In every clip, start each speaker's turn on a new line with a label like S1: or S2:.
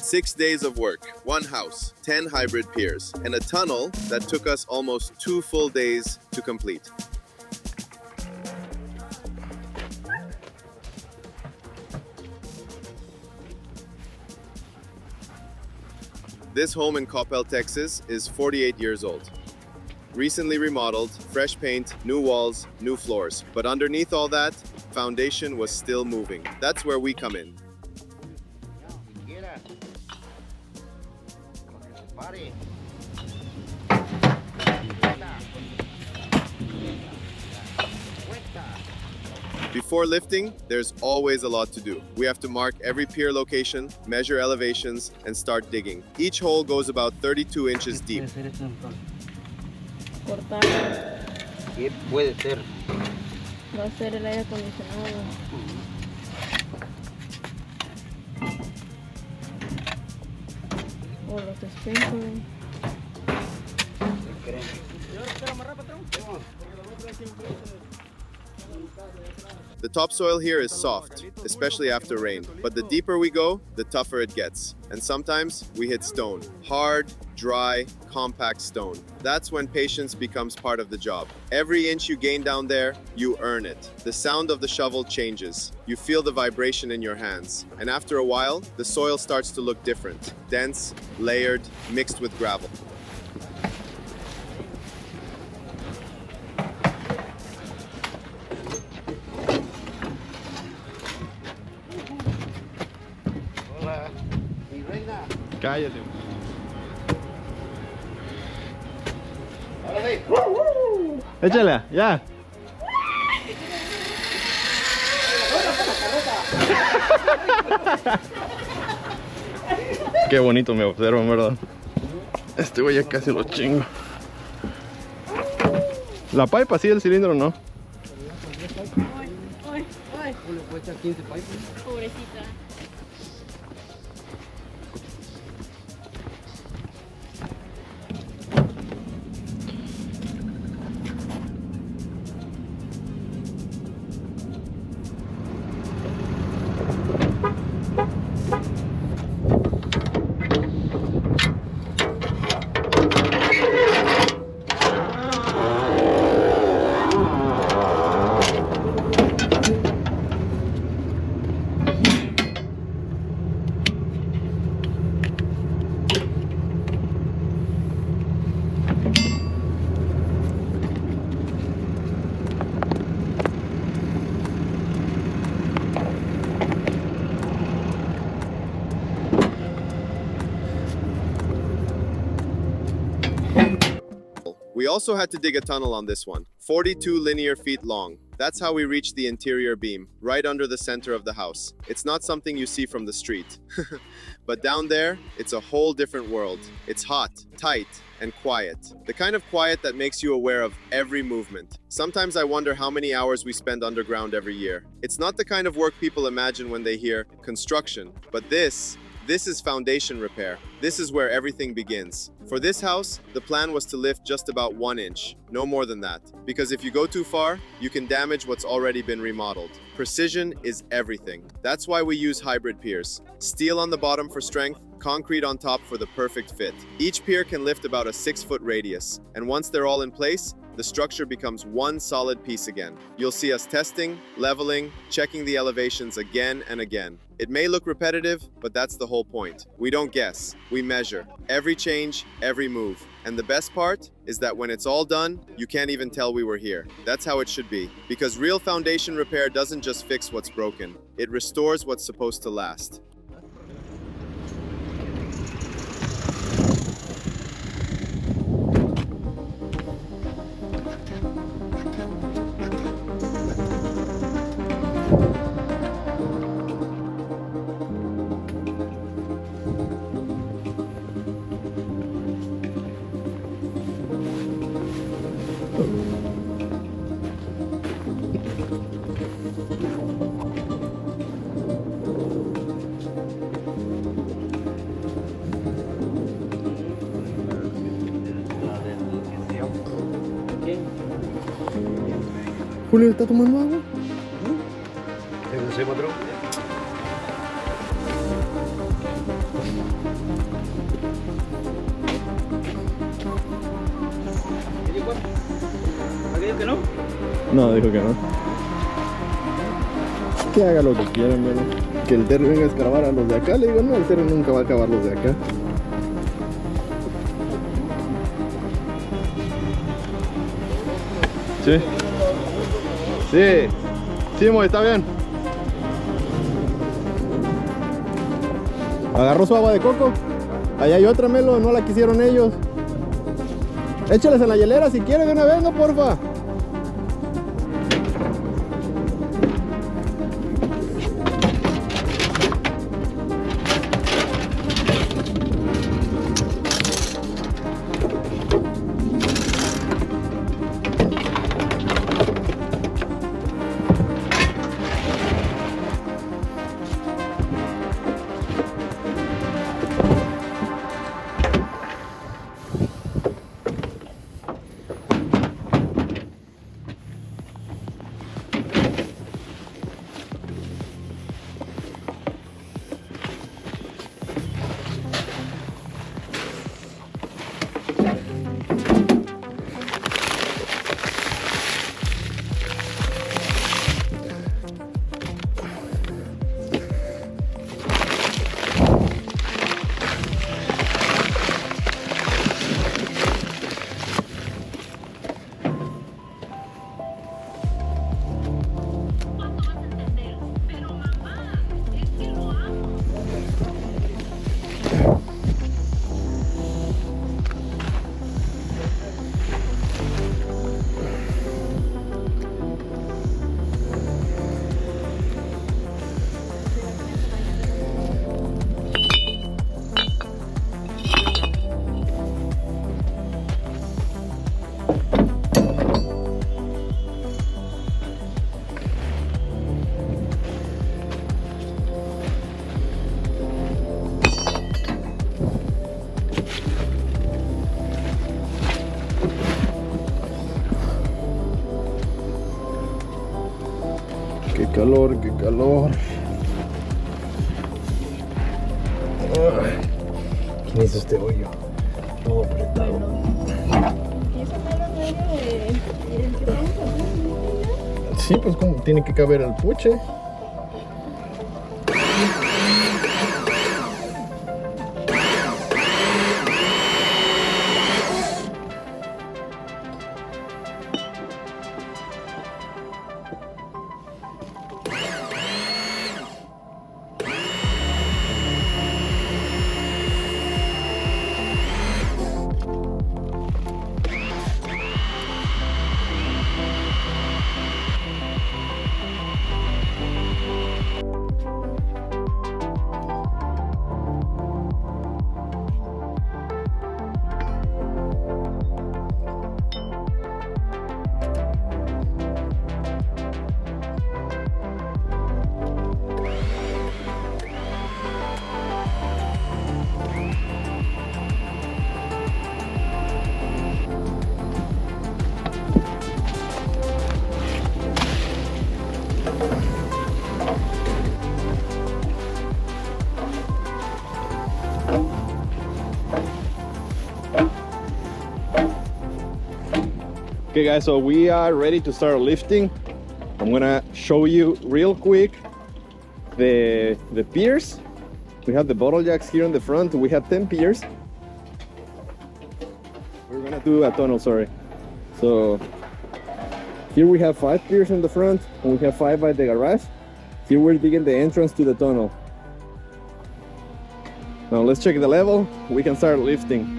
S1: 6 days of work, 1 house, 10 hybrid piers, and a tunnel that took us almost 2 full days to complete. This home in Coppell, Texas is 48 years old. Recently remodeled, fresh paint, new walls, new floors. But underneath all that, foundation was still moving. That's where we come in. Before lifting, there's always a lot to do. We have to mark every pier location, measure elevations, and start digging. Each hole goes about 32 inches deep.
S2: Cortar.
S3: ¿Qué puede ser?
S2: Va a ser el aire acondicionado. O los sprinklers.
S1: The topsoil here is soft, especially after rain. But the deeper we go, the tougher it gets. And sometimes we hit stone. Hard, dry, compact stone. That's when patience becomes part of the job. Every inch you gain down there, you earn it. The sound of the shovel changes. You feel the vibration in your hands. And after a while, the soil starts to look different. Dense, layered, mixed with gravel.
S4: Cállate. Échale, ya. Qué bonito me observan, ¿verdad? Este güey ya casi lo chingo. La pipa, sí, el cilindro no.
S2: Pobrecita.
S1: We also had to dig a tunnel on this one, 42 linear feet long. That's how we reached the interior beam, right under the center of the house. It's not something you see from the street. But down there, it's a whole different world. It's hot, tight, and quiet. The kind of quiet that makes you aware of every movement. Sometimes I wonder how many hours we spend underground every year. It's not the kind of work people imagine when they hear construction, but this is foundation repair. This is where everything begins. For this house, the plan was to lift just about 1 inch, no more than that. Because if you go too far, you can damage what's already been remodeled. Precision is everything. That's why we use hybrid piers. Steel on the bottom for strength, concrete on top for the perfect fit. Each pier can lift about a 6-foot radius, and once they're all in place, the structure becomes one solid piece again. You'll see us testing, leveling, checking the elevations again and again. It may look repetitive, but that's the whole point. We don't guess, we measure. Every change, every move. And the best part is that when it's all done, you can't even tell we were here. That's how it should be. Because real foundation repair doesn't just fix what's broken, it restores what's supposed to last.
S4: Julio, ¿está tomando agua?
S3: ¿Se patrón? dijo que no?
S4: No, dijo que no. Que haga lo que quieran, ¿verdad? Que el Terry venga a escarbar a los de acá. Le digo, no, el Terry nunca va a acabar los de acá. Sí. Sí. Sí, Moy, está bien. Agarró su agua de coco. Allá hay otra, Melo, no la quisieron ellos. Échales en la hielera si quieren de una vez, no, porfa. Qué calor, qué calor. ¿Quién hizo este hoyo? Todo apretado.
S2: ¿Y esa mala no era de el que vamos a hacer?
S4: Sí, pues como tiene que caber el puche. Okay guys, so we are ready to start lifting. I'm gonna show you real quick the piers. We have the bottle jacks here in the front. We have 10 piers. We're gonna do a tunnel, sorry. So here we have 5 piers in the front and we have 5 by the garage. Here we're digging the entrance to the tunnel. Now let's check the level. We can start lifting.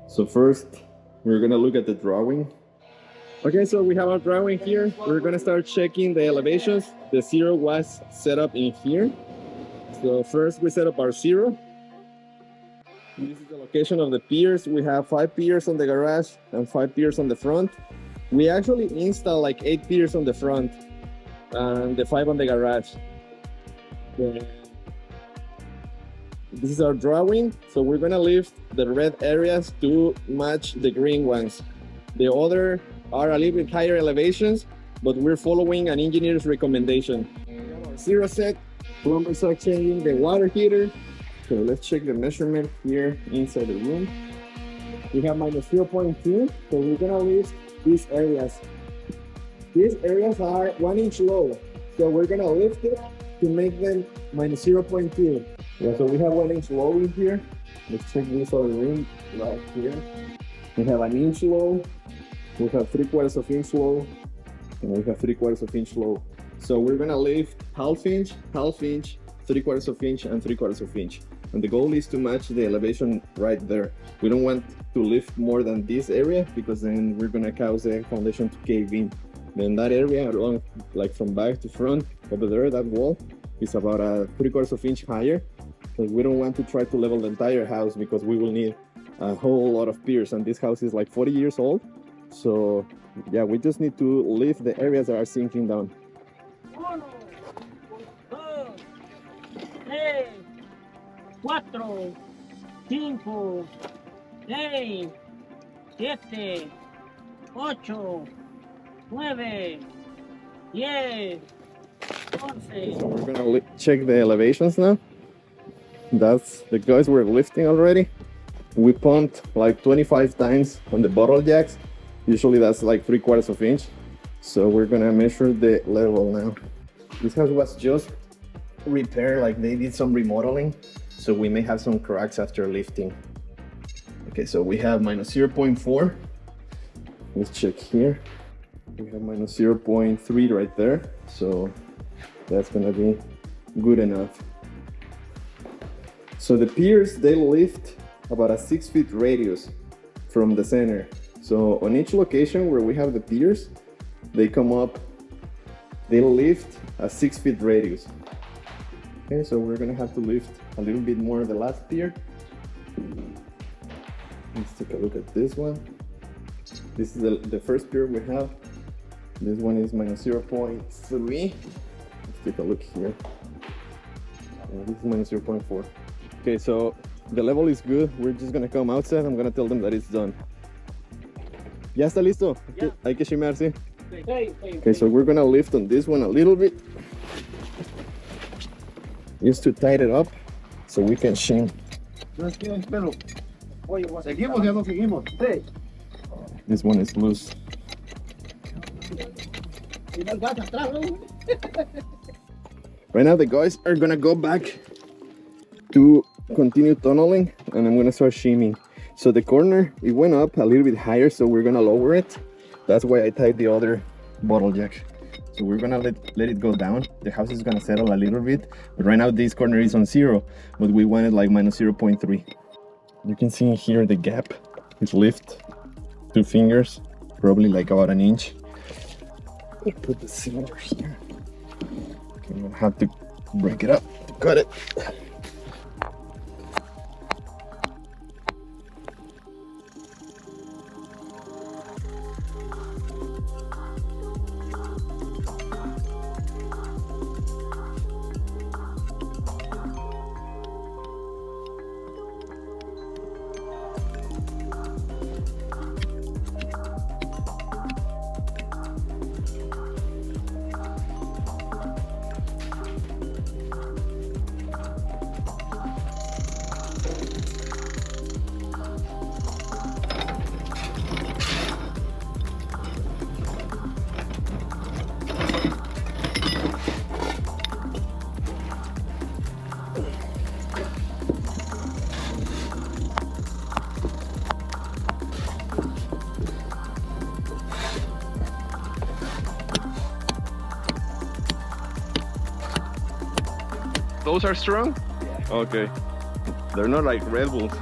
S4: So first, we're gonna look at the drawing. Okay, so we have our drawing here. We're gonna start checking the elevations. The zero was set up in here. So first we set up our zero. This is the location of the piers. We have 5 piers on the garage and 5 piers on the front. We actually installed like 8 piers on the front and the 5 on the garage. this is our drawing. So we're gonna lift the red areas to match the green ones. The other are a little bit higher elevations, but we're following an engineer's recommendation. Zero set, plumbers are changing the water heater. So let's check the measurement here inside the room. We have minus 0.2, so we're gonna lift these areas. These areas are 1 inch low, so we're gonna lift it to make them minus 0.2. Yeah, so we have 1 inch low in here. Let's check this other room right here. We have 1 inch low, we have 3/4 of inch low, and we have 3/4 inch low. So we're gonna lift half inch, 3/4 inch, and 3/4 inch. And the goal is to match the elevation right there. We don't want to lift more than this area because then we're gonna cause the foundation to cave in. Then that area along, like from back to front over there, that wall is about a 3/4 inch higher. So we don't want to try to level the entire house because we will need a whole lot of piers, and this house is like 40 years old. So yeah, we just need to lift the areas that are sinking down.
S5: 1, 2, 3, 4, 5, 6, 7, 8, 9, 10, 11.
S4: So we're gonna check the elevations now. That's the guys we're lifting already. We pumped like 25 times on the bottle jacks. Usually that's like 3/4 inch. So we're gonna measure the level now. This house was just repaired, like they did some remodeling. So we may have some cracks after lifting. Okay, so we have minus 0.4. Let's check here. We have minus 0.3 right there. So that's gonna be good enough. So the piers, they lift about a 6 feet radius from the center. So on each location where we have the piers, they come up, they lift a 6 feet radius. Okay, so we're gonna have to lift a little bit more the last pier. Let's take a look at this one. This is the first pier we have. This one is minus 0.3. Let's take a look here. This is minus 0.4. Okay, so the level is good. We're just gonna come outside. I'm gonna tell them that it's done. ¿Ya está listo?
S5: Ya.
S4: Hay que shimear, sí.
S5: Hey.
S4: Okay, so we're gonna lift on this one a little bit. Just to tighten it up so we can shim.
S3: ¿Seguimos ya no seguimos? Sí.
S4: This one is loose. Right now the guys are gonna go back to continue tunneling, and I'm gonna start shimming. So the corner, it went up a little bit higher, so we're gonna lower it. That's why I tied the other bottle jack. So we're gonna let it go down. The house is gonna settle a little bit, but right now this corner is on 0, but we wanted like minus 0.3. You can see here the gap is lift 2 fingers, probably like about an inch. Let me put the cylinder here. Okay, I'm gonna have to break it up to cut it. Those are strong? Yeah. Okay. They're not like Red Bulls.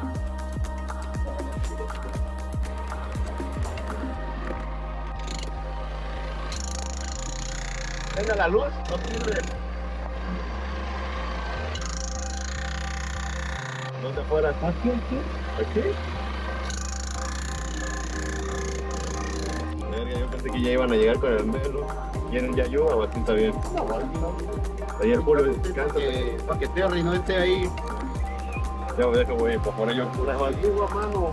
S3: Venga la luz, no sirve. ¿Dónde fuera? Aquí. ¿Aquí?
S4: Verga, yo pensé que ya iban a llegar con el melo. ¿Quieren ya ayuda o así está bien?
S3: No, aquí no.
S4: Ayer Julio descansa.
S3: Para que Terry no esté ahí.
S4: Ya voy a que voy, pues ahora yo.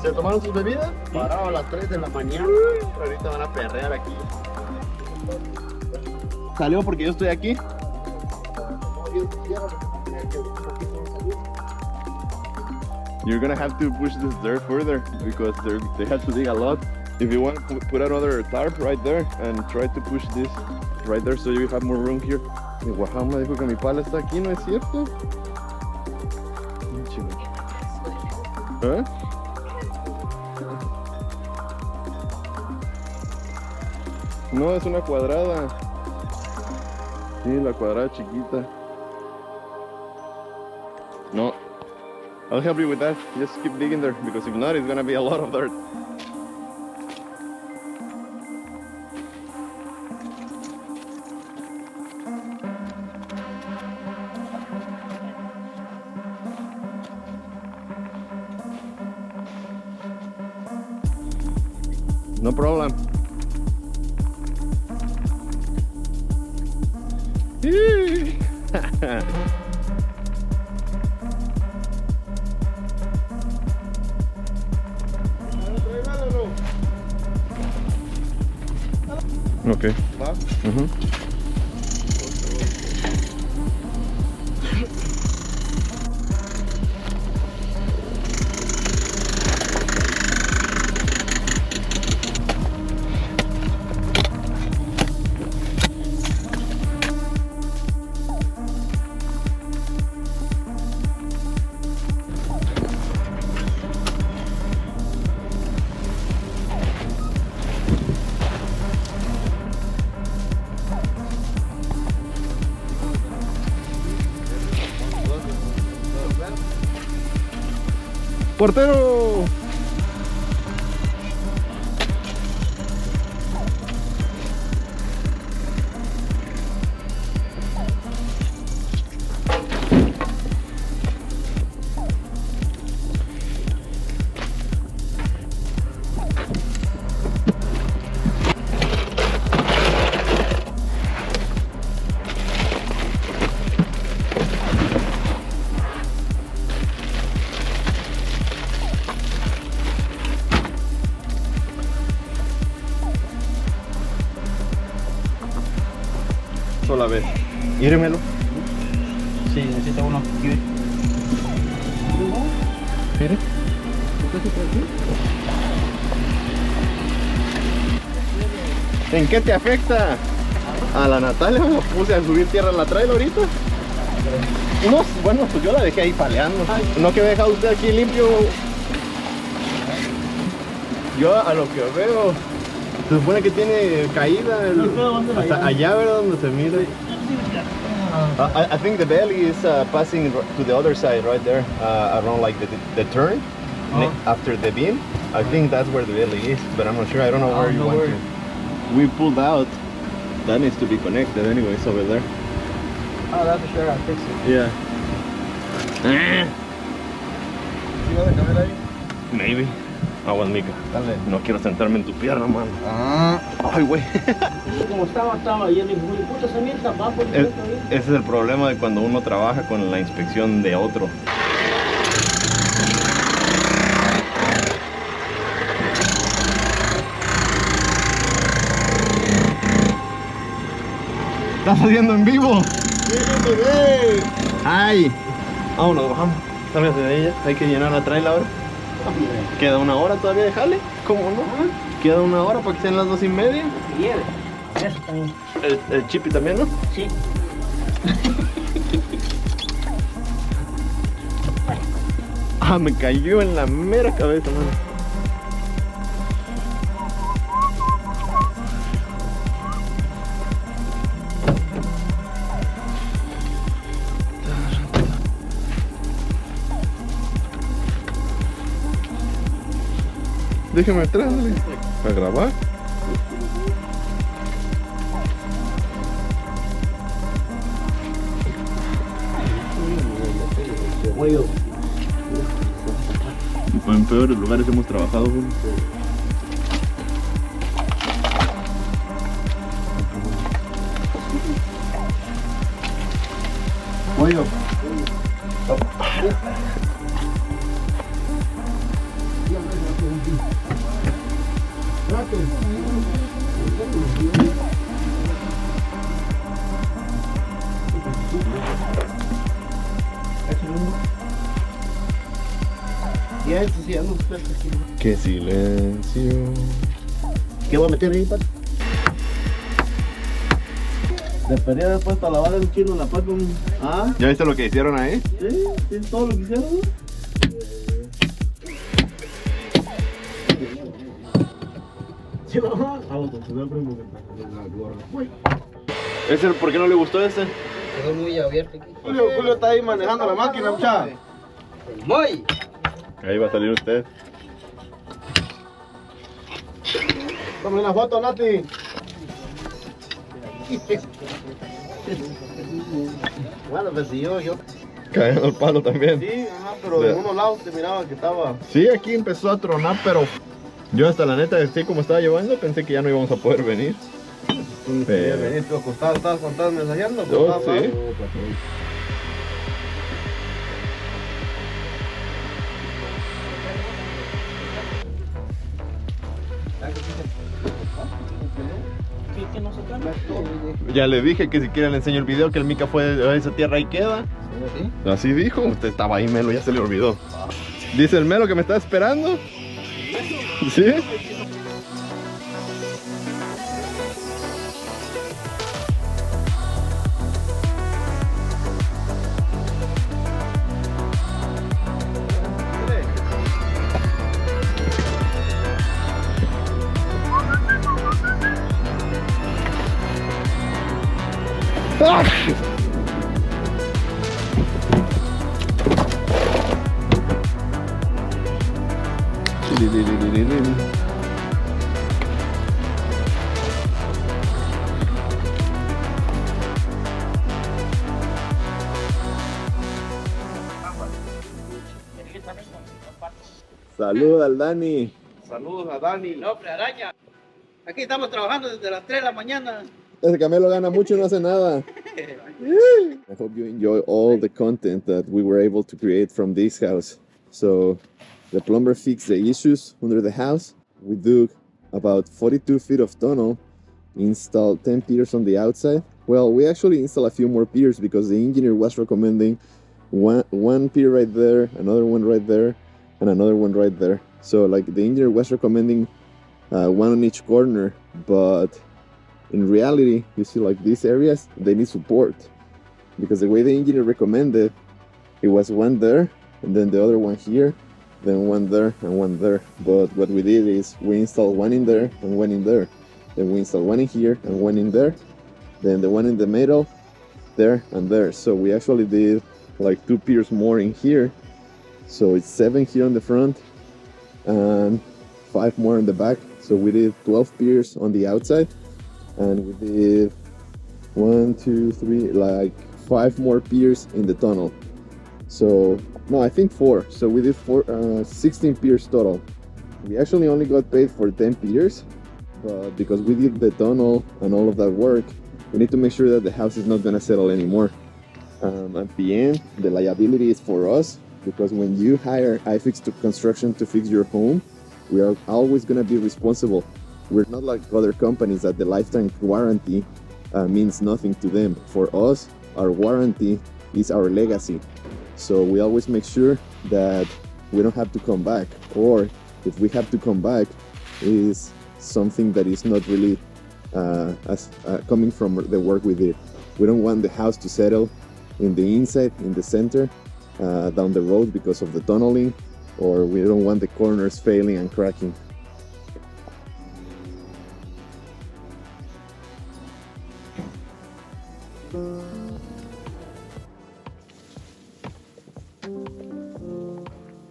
S3: ¿Se tomaron sus bebidas? Parado a las 3 de la mañana. Ahorita van a perrear aquí.
S4: ¿Salió porque yo estoy aquí? You're gonna have to push this dirt further because they have to dig a lot. If you want to put another tarp right there and try to push this right there so you have more room here. Mi Guajama dijo que mi pala está aquí, ¿no es cierto? ¿Eh? No, es una cuadrada. Sí, la cuadrada chiquita. No. I'll help you with that. Just keep digging there because if not, it's gonna be a lot of dirt. No problem. Okay. ¡Portero! Sola vez. Írmelo.
S5: Sí, necesita uno.
S4: Mire. ¿En qué te afecta? A la Natalia me la puse a subir tierra en la trailer ahorita. No, bueno, pues yo la dejé ahí paleando. No que me dejado usted aquí limpio. Yo a lo que veo, se supone que tiene caída hasta allá, ¿verdad? Donde se mira. I think the belly is passing to the other side right there, around like the turn after the beam. I think that's where the belly is, but I'm not sure. I don't know where you want to. We pulled out. That needs to be connected anyways over there.
S5: Oh, that's for sure. I'll fix it.
S4: Yeah.
S3: ¿Sí vas a caber ahí?
S4: Maybe. Aguas, Mica.
S3: Dale.
S4: No quiero sentarme en tu pierna, mano.
S3: Ah.
S4: Ay, güey.
S5: Como estaba. Y él dijo, puta, se mira abajo.
S4: Ese es el problema de cuando uno trabaja con la inspección de otro. ¿Estás haciendo en vivo?
S3: ¡Sí, bebé!
S4: ¡Ay! Vámonos, bajamos. Sálgase de ella. Hay que llenar la trailer ahora. ¿Queda una hora todavía de jale? ¿Cómo no? ¿Queda una hora para que sean las 2:30?
S5: Pier. Eso también.
S4: El chipi también, ¿no?
S5: Sí.
S4: Ah, me cayó en la mera cabeza, mano. Déjame atrás, dale. ¿Para grabar? En peores lugares hemos trabajado, güey.
S3: Oigo. Ya, esto sí, ya no está aquí.
S4: Qué silencio.
S3: ¿Qué voy a meter ahí, Pat? Debería haber puesto a lavar el chino en la pata. ¿Ah?
S4: ¿Ya viste lo que hicieron ahí?
S3: Sí, sí, todo lo que hicieron. Sí, no.
S4: ¿Ese por qué no le gustó ese?
S5: Quedó muy abierto aquí.
S3: Julio está ahí manejando la máquina, muchacha.
S5: ¡Muy!
S4: Ahí va a salir usted.
S3: Toma una foto, Nati. Bueno, pues si yo.
S4: Cayendo el palo también.
S3: Sí, ajá, pero de unos lados te miraba que estaba.
S4: Sí, aquí empezó a tronar, pero yo hasta la neta, así como estaba llevando, pensé que ya no íbamos a poder venir.
S3: Venís, tú acostado, estabas contando, mensajeando.
S4: Yo sí.
S5: ¿Qué no se cambia?
S4: Ya le dije que si quiere le enseño el video, que el Mica fue a esa tierra y queda.
S5: ¿Sí?
S4: Así dijo, usted estaba ahí, Melo, ya se le olvidó. Dice el Melo que me está esperando. ¿Sí? ¡Ah! Saluda al Dani.
S3: Saludos a Dani.
S5: No, hombre, araña. Aquí estamos trabajando desde las 3 de la mañana.
S4: Ese Camelo gana mucho y no hace nada. I hope you enjoy all the content that we were able to create from this house. So, the plumber fixed the issues under the house. We dug about 42 feet of tunnel, installed 10 piers on the outside. Well, we actually installed a few more piers because the engineer was recommending one pier right there, another one right there, and another one right there. So, like, the engineer was recommending one on each corner, but in reality, you see, like, these areas, they need support, because the way the engineer recommended, it was one there, and then the other one here, then one there, and one there. But what we did is we installed one in there and one in there. Then we installed one in here and one in there. Then the one in the middle, there and there. So we actually did like 2 piers more in here. So it's 7 here on the front and 5 more in the back. So we did 12 piers on the outside, and we did 1, 2, 3, like 5 more piers in the tunnel. So no, I think 4. So we did 16 piers total. We actually only got paid for 10 piers, but because we did the tunnel and all of that work, we need to make sure that the house is not gonna settle anymore. At the end, the liability is for us, because when you hire iFix construction to fix your home, we are always gonna be responsible. We're not like other companies that the lifetime warranty means nothing to them. For us, our warranty is our legacy. So we always make sure that we don't have to come back, or if we have to come back, is something that is not really coming from the work we did. We don't want the house to settle in the inside, in the center, down the road because of the tunneling, or we don't want the corners failing and cracking.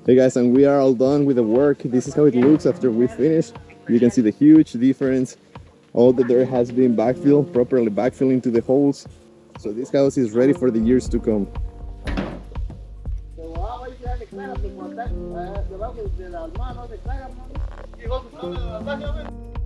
S4: Hey guys, and we are all done with the work. This is how it looks after we finish. You can see the huge difference. All the dirt has been backfilled, properly backfilled into the holes. So this house is ready for the years to come.
S3: Debajo de la almohada, no se caiga, mano.